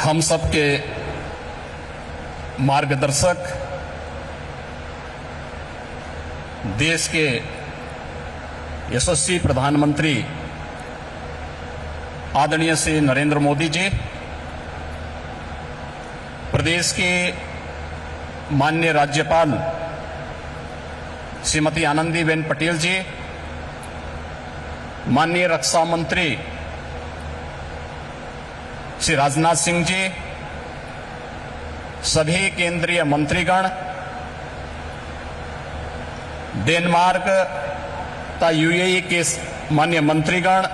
हम सबके मार्गदर्शक, देश के यशस्वी प्रधानमंत्री आदरणीय श्री नरेंद्र मोदी जी, प्रदेश के माननीय राज्यपाल श्रीमती आनंदीबेन पटेल जी, माननीय रक्षा मंत्री श्री राजनाथ सिंह जी, सभी केंद्रीय मंत्रीगण, डेनमार्क तथा यूएई के माननीय मंत्रीगण,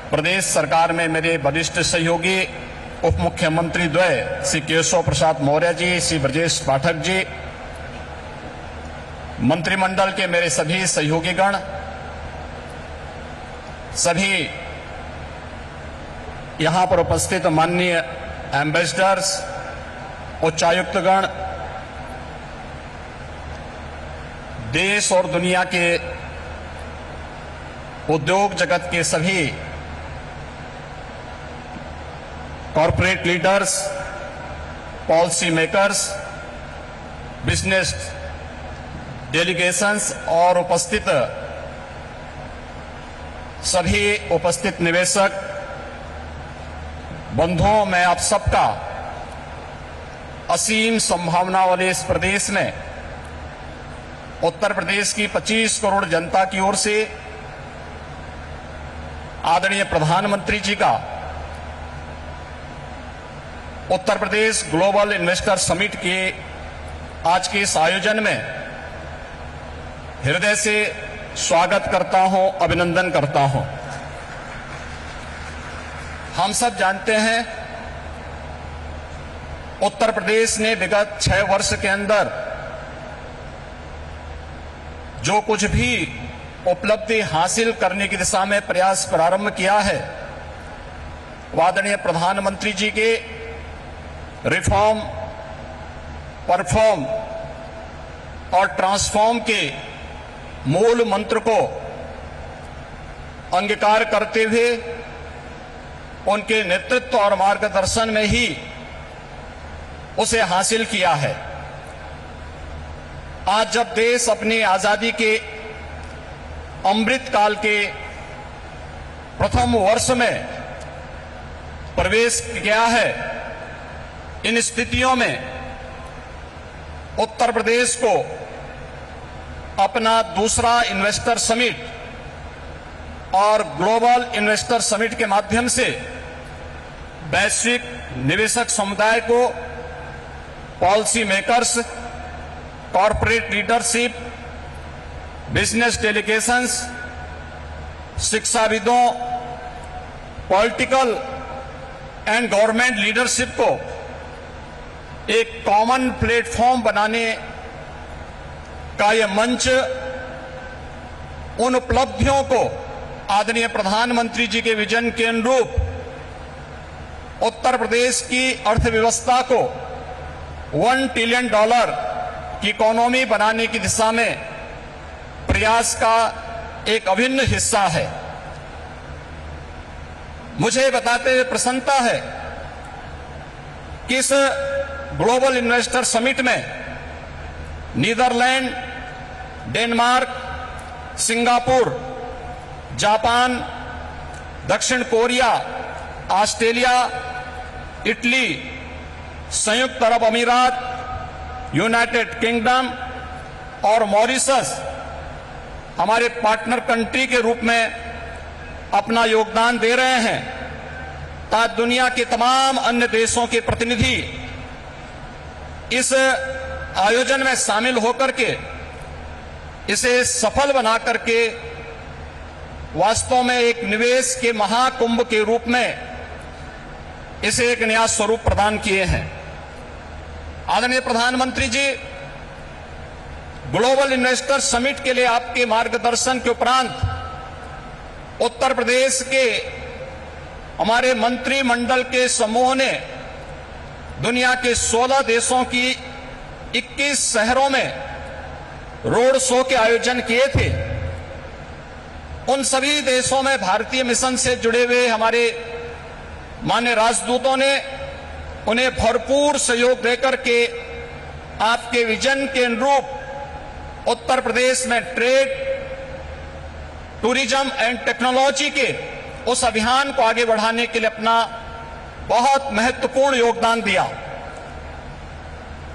प्रदेश सरकार में मेरे वरिष्ठ सहयोगी उप मुख्यमंत्री द्वय श्री केशव प्रसाद मौर्य जी, श्री ब्रजेश पाठक जी, मंत्रिमंडल के मेरे सभी सहयोगीगण, सभी यहां पर उपस्थित माननीय एम्बेसडर्स, उच्चायुक्तगण, देश और दुनिया के उद्योग जगत के सभी corporate leaders, policy makers, business delegations और सभी उपस्थित निवेशक बंधुओं, मैं आप सबका असीम संभावना वाले इस प्रदेश में उत्तर प्रदेश की 25 करोड़ जनता की ओर से आदरणीय प्रधानमंत्री जी का Uttar Pradesh global investor summit के आज के इस आयोजन में हृदय से स्वागत करता हूं, अभिनंदन करता हूं। हम सब जानते हैं उत्तर प्रदेश ने विगत 6 वर्ष के अंदर जो कुछ भी उपलब्धि हासिल करने की दिशा में प्रयास प्रारंभ किया है, आदरणीय प्रधानमंत्री जी के रिफॉर्म, परफॉर्म और ट्रांसफॉर्म के मूल मंत्र को अंगीकार करते हुए उनके नेतृत्व और मार्गदर्शन में ही उसे हासिल किया है। आज जब देश अपनी आजादी के अमृत काल के प्रथम वर्ष में प्रवेश किया है, इन स्थितियों में उत्तर प्रदेश को अपना दूसरा इन्वेस्टर समिट और ग्लोबल इन्वेस्टर समिट के माध्यम से वैश्विक निवेशक समुदाय को, policy makers, corporate leadership, business delegations, शिक्षाविदों, पॉलिटिकल एंड गवर्नमेंट लीडरशिप को एक कॉमन प्लेटफॉर्म बनाने का यह मंच उन उपलब्धियों को आदरणीय प्रधानमंत्री जी के विजन के अनुरूप उत्तर प्रदेश की अर्थव्यवस्था को $1 ट्रिलियन की इकोनॉमी बनाने की दिशा में प्रयास का एक अभिन्न हिस्सा है। मुझे बताते हुए प्रसन्नता है कि इस ग्लोबल इन्वेस्टर समिट में नीदरलैंड, डेनमार्क, सिंगापुर, जापान, दक्षिण कोरिया, ऑस्ट्रेलिया, इटली, संयुक्त अरब अमीरात, यूनाइटेड किंगडम और मॉरिशस हमारे पार्टनर कंट्री के रूप में अपना योगदान दे रहे हैं, ताकि दुनिया के तमाम अन्य देशों के प्रतिनिधि इस आयोजन में शामिल होकर के इसे सफल बना करके वास्तव में एक निवेश के महाकुंभ के रूप में इसे एक नया स्वरूप प्रदान किए हैं। आदरणीय प्रधानमंत्री जी, ग्लोबल इन्वेस्टर समिट के लिए आपके मार्गदर्शन के उपरांत उत्तर प्रदेश के हमारे मंत्रिमंडल के समूह ने दुनिया के 16 देशों की 21 शहरों में रोड शो के आयोजन किए थे। उन सभी देशों में भारतीय मिशन से जुड़े हुए हमारे माननीय राजदूतों ने उन्हें भरपूर सहयोग देकर के आपके विजन के अनुरूप उत्तर प्रदेश में ट्रेड, टूरिज्म एंड टेक्नोलॉजी के उस अभियान को आगे बढ़ाने के लिए अपना बहुत महत्वपूर्ण योगदान दिया।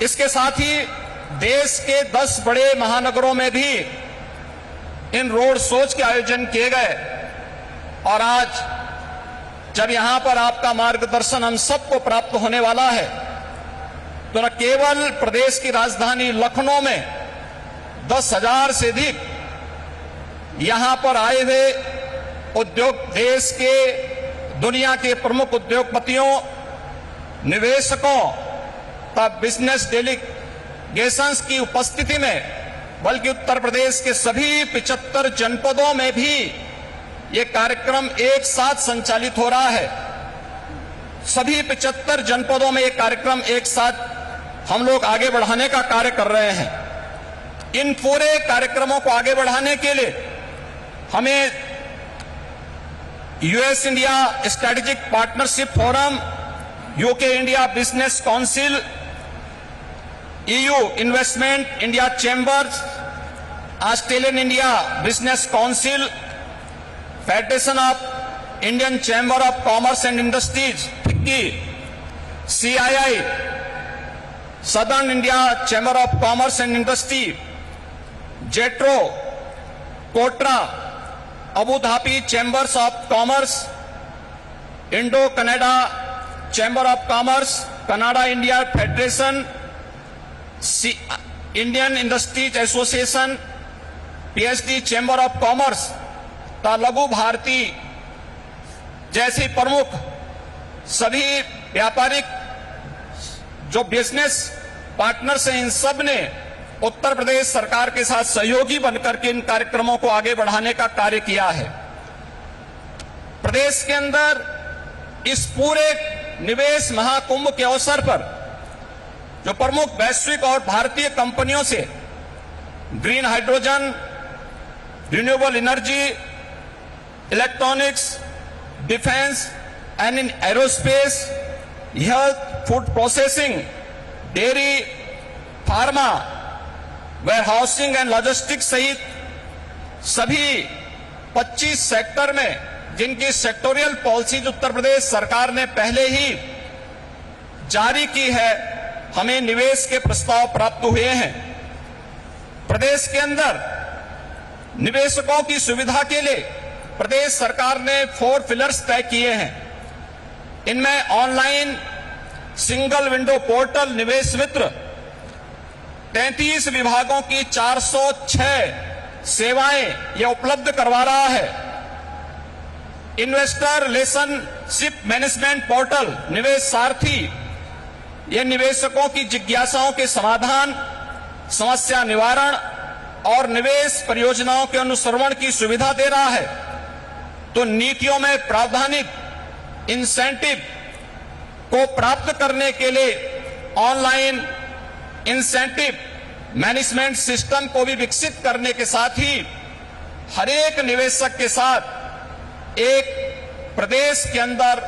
इसके साथ ही देश के 10 बड़े महानगरों में भी इन रोड शोज के आयोजन किए गए और आज जब यहां पर आपका मार्गदर्शन हम सबको प्राप्त होने वाला है तो न केवल प्रदेश की राजधानी लखनऊ में 10,000 से अधिक यहां पर आए हुए उद्योग, देश के दुनिया के प्रमुख उद्योगपतियों, निवेशकों तथा बिजनेस डेलीगेशंस की उपस्थिति में, बल्कि उत्तर प्रदेश के सभी 75 जनपदों में भी ये कार्यक्रम एक साथ संचालित हो रहा है। सभी 75 जनपदों में ये कार्यक्रम एक साथ हम लोग आगे बढ़ाने का कार्य कर रहे हैं। इन पूरे कार्यक्रमों को आगे बढ़ाने के लिए हमें US India strategic partnership forum, UK India business council, EU investment India chambers, Australian India business council, federation of Indian chamber of commerce and industries FICCI, CII southern India chamber of commerce and industry, JETRO, KOTRA, Abu Dhabi chambers of commerce, Indo Canada chamber of commerce, Canada India federation, Indian industries association, PHD chamber of commerce तथा लघु भारती जैसी प्रमुख सभी व्यापारिक जो business partners हैं, इन सब ने उत्तर प्रदेश सरकार के साथ सहयोगी बनकर के इन कार्यक्रमों को आगे बढ़ाने का कार्य किया है। प्रदेश के अंदर इस पूरे निवेश महाकुंभ के अवसर पर जो प्रमुख वैश्विक और भारतीय कंपनियों से green hydrogen, renewable energy, electronics, defence and in aerospace, health, food processing, dairy, pharma, warehousing and logistics सहित सभी 25 सेक्टर में जिनकी सेक्टोरियल पॉलिसीज उत्तर प्रदेश सरकार ने पहले ही जारी की है, हमें निवेश के प्रस्ताव प्राप्त हुए हैं। प्रदेश के अंदर निवेशकों की सुविधा के लिए प्रदेश सरकार ने 4 पिलर्स तय किए हैं। इनमें ऑनलाइन सिंगल विंडो पोर्टल निवेश मित्र, 33 विभागों की 406 सेवाएं यह उपलब्ध करवा रहा है। इन्वेस्टर रिलेशनशिप मैनेजमेंट पोर्टल निवेश सारथी, यह निवेशकों की जिज्ञासाओं के समाधान, समस्या निवारण और निवेश परियोजनाओं के अनुश्रवण की सुविधा दे रहा है। तो नीतियों में प्रावधानिक इंसेंटिव को प्राप्त करने के लिए ऑनलाइन इंसेंटिव मैनेजमेंट सिस्टम को भी विकसित करने के साथ ही हर एक निवेशक के साथ एक प्रदेश के अंदर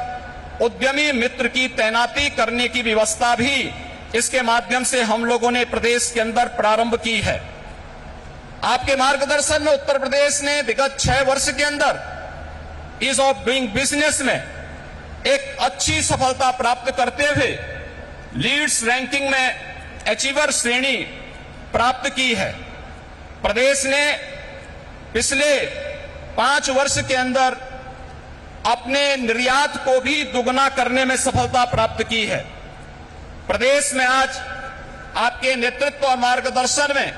उद्यमी मित्र की तैनाती करने की व्यवस्था भी इसके माध्यम से हम लोगों ने प्रदेश के अंदर प्रारंभ की है। आपके मार्गदर्शन में उत्तर प्रदेश ने विगत 6 वर्ष के अंदर ईज ऑफ डूइंग बिजनेस में एक अच्छी सफलता प्राप्त करते हुए लीड्स रैंकिंग में अचीवर श्रेणी प्राप्त की है। प्रदेश ने पिछले 5 वर्ष के अंदर अपने निर्यात को भी दुगना करने में सफलता प्राप्त की है। प्रदेश में आज आपके नेतृत्व और मार्गदर्शन में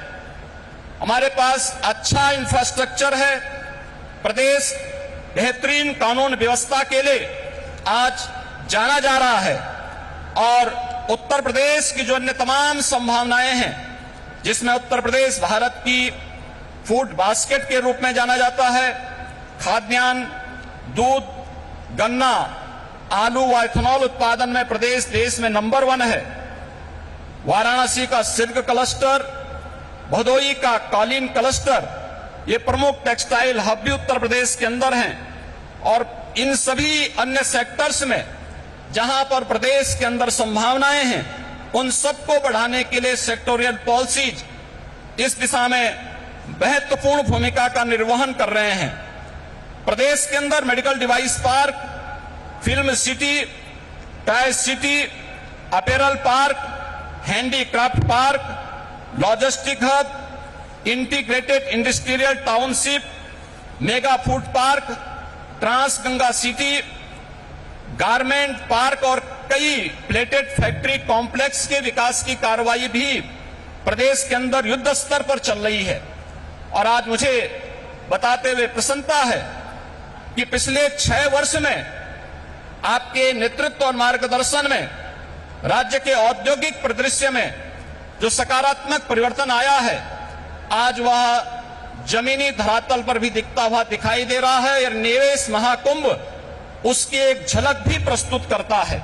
हमारे पास अच्छा इंफ्रास्ट्रक्चर है। प्रदेश बेहतरीन कानून व्यवस्था के लिए आज जाना जा रहा है और उत्तर प्रदेश की जो अन्य तमाम संभावनाएं हैं, जिसमें उत्तर प्रदेश भारत की फूड बास्केट के रूप में जाना जाता है, खाद्यान्न, दूध, गन्ना, आलू व इथेनॉल उत्पादन में प्रदेश देश में नंबर 1 है। वाराणसी का सिल्क क्लस्टर, भदोई का कालीन क्लस्टर, ये प्रमुख टेक्सटाइल हब भी उत्तर प्रदेश के अंदर हैं और इन सभी अन्य सेक्टर्स में जहां पर प्रदेश के अंदर संभावनाएं हैं, उन सबको बढ़ाने के लिए सेक्टोरियल पॉलिसीज इस दिशा में महत्वपूर्ण भूमिका का निर्वहन कर रहे हैं। प्रदेश के अंदर medical device park, film city, tyre city, apparel park, handicraft park, logistic hub, integrated industrial township, mega food park, trans Ganga city, garment park और कई प्लेटेड फैक्ट्री कॉम्प्लेक्स के विकास की कार्रवाई भी प्रदेश के अंदर युद्ध स्तर पर चल रही है। और आज मुझे बताते हुए प्रसन्नता है कि पिछले 6 वर्ष में आपके नेतृत्व और मार्गदर्शन में राज्य के औद्योगिक परिदृश्य में जो सकारात्मक परिवर्तन आया है, आज वह जमीनी धरातल पर भी दिखता हुआ दिखाई दे रहा है। और निवेश महाकुंभ उसकी एक झलक भी प्रस्तुत करता है।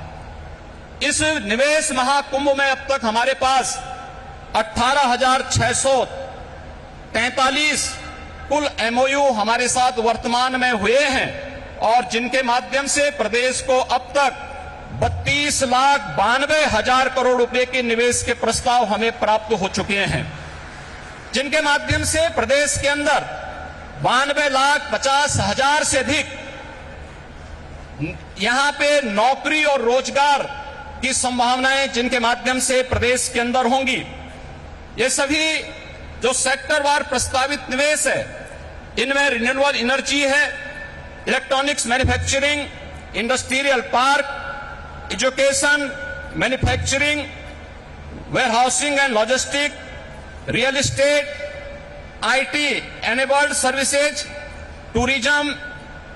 इस निवेश महाकुंभ में अब तक हमारे पास 18,643 कुल एमओयू हमारे साथ वर्तमान में हुए हैं और जिनके माध्यम से प्रदेश को अब तक 32,92,000 करोड़ रुपए के निवेश के प्रस्ताव हमें प्राप्त हो चुके हैं, जिनके माध्यम से प्रदेश के अंदर 92,50,000 से अधिक यहां पे नौकरी और रोजगार की संभावनाएं जिनके माध्यम से प्रदेश के अंदर होंगी। ये सभी जो सेक्टरवार प्रस्तावित निवेश है, इनमें रिन्यूएबल एनर्जी है, electronics manufacturing, industrial park, education, manufacturing, warehousing and logistic, real estate, IT enabled services, tourism,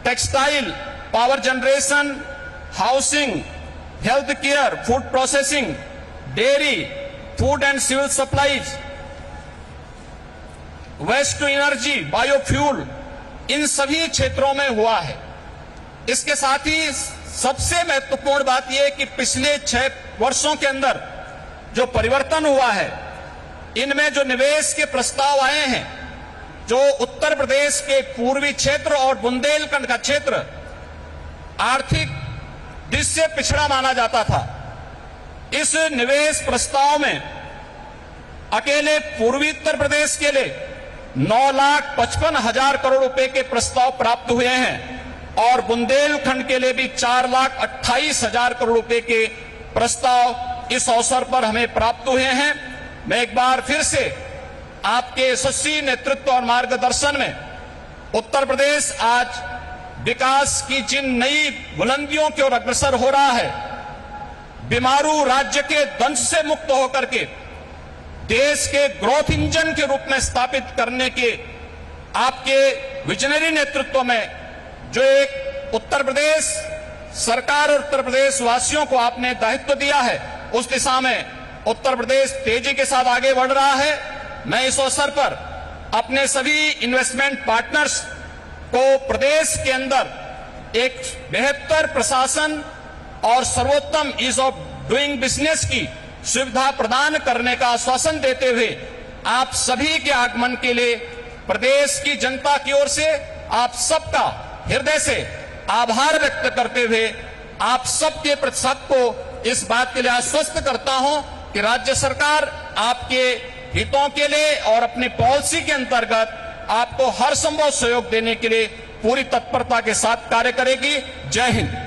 textile, power generation, housing, health care, food processing, dairy, food and civil supplies, waste to energy, biofuel, इन सभी क्षेत्रों में हुआ है। इसके साथ ही सबसे महत्वपूर्ण बात यह है कि पिछले 6 वर्षों के अंदर जो परिवर्तन हुआ है, इनमें जो निवेश के प्रस्ताव आए हैं, जो उत्तर प्रदेश के पूर्वी क्षेत्र और बुंदेलखंड का क्षेत्र आर्थिक दृष्टि से पिछड़ा माना जाता था, इस निवेश प्रस्ताव में अकेले पूर्वी उत्तर प्रदेश के लिए 9,55,000 करोड़ रुपए के प्रस्ताव प्राप्त हुए हैं और बुंदेलखंड के लिए भी 4,28,000 करोड़ रुपए के प्रस्ताव इस अवसर पर हमें प्राप्त हुए हैं। मैं एक बार फिर से आपके यशस्वी नेतृत्व और मार्गदर्शन में उत्तर प्रदेश आज विकास की जिन नई बुलंदियों की ओर अग्रसर हो रहा है, बीमारू राज्य के दंश से मुक्त होकर के देश के ग्रोथ इंजन के रूप में स्थापित करने के आपके विजनरी नेतृत्व में जो एक उत्तर प्रदेश सरकार और उत्तर प्रदेश वासियों को आपने दायित्व दिया है, उस दिशा में उत्तर प्रदेश तेजी के साथ आगे बढ़ रहा है। मैं इस अवसर पर अपने सभी इन्वेस्टमेंट पार्टनर्स को प्रदेश के अंदर एक बेहतर प्रशासन और सर्वोत्तम ईज ऑफ डूइंग बिजनेस की सुविधा प्रदान करने का आश्वासन देते हुए आप सभी के आगमन के लिए प्रदेश की जनता की ओर से आप सबका हृदय से आभार व्यक्त करते हुए आप सबके प्रति सबको इस बात के लिए आश्वस्त करता हूं कि राज्य सरकार आपके हितों के लिए और अपनी पॉलिसी के अंतर्गत आपको हर संभव सहयोग देने के लिए पूरी तत्परता के साथ कार्य करेगी। जय हिंद।